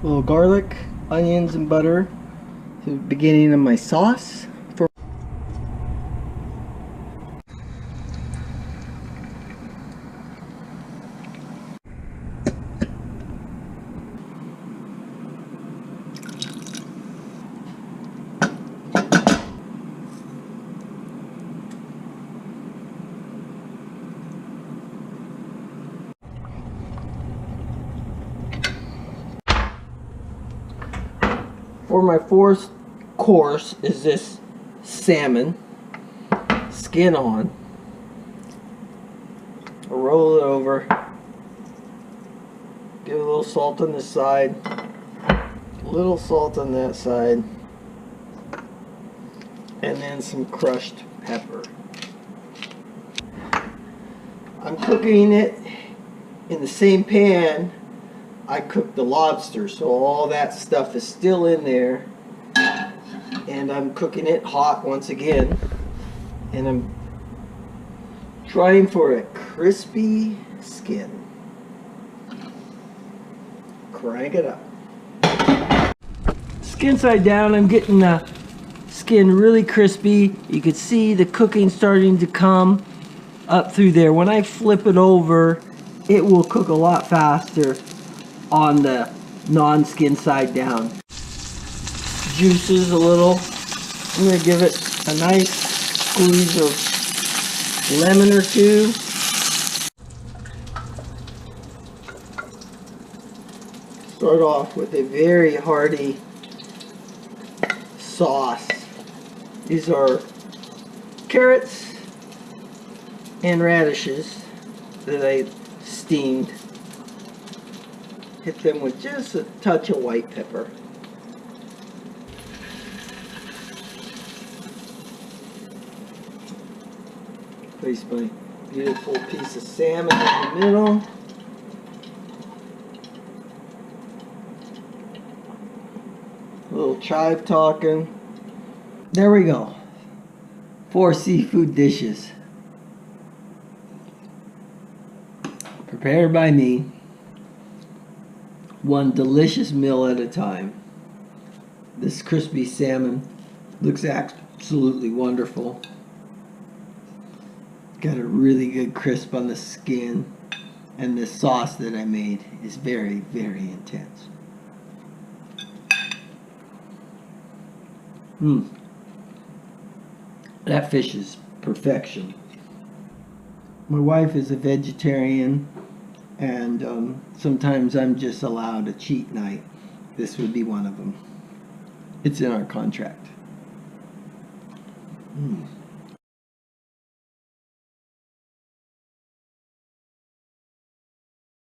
A little garlic, onions, and butter. The beginning of my sauce. For my fourth course is this salmon, skin on. I'll roll it over, give it a little salt on this side, a little salt on that side, and then some crushed pepper. I'm cooking it in the same pan I cooked the lobster, so all that stuff is still in there, and I'm cooking it hot once again, and I'm trying for a crispy skin. Crank it up. Skin side down, I'm getting the skin really crispy. You can see the cooking starting to come up through there. When I flip it over, it will cook a lot faster on the non-skin side down. Juices a little. I'm going to give it a nice squeeze of lemon or two. Start off with a very hearty sauce. These are carrots and radishes that I steamed. Hit them with just a touch of white pepper. Place my beautiful piece of salmon in the middle. A little chive talking. There we go. 4 seafood dishes. Prepared by me. One delicious meal at a time. This crispy salmon looks absolutely wonderful. Got a really good crisp on the skin, and this sauce that I made is very, very intense. That fish is perfection. My wife is a vegetarian, and sometimes I'm just allowed a cheat night. This would be one of them. It's in our contract.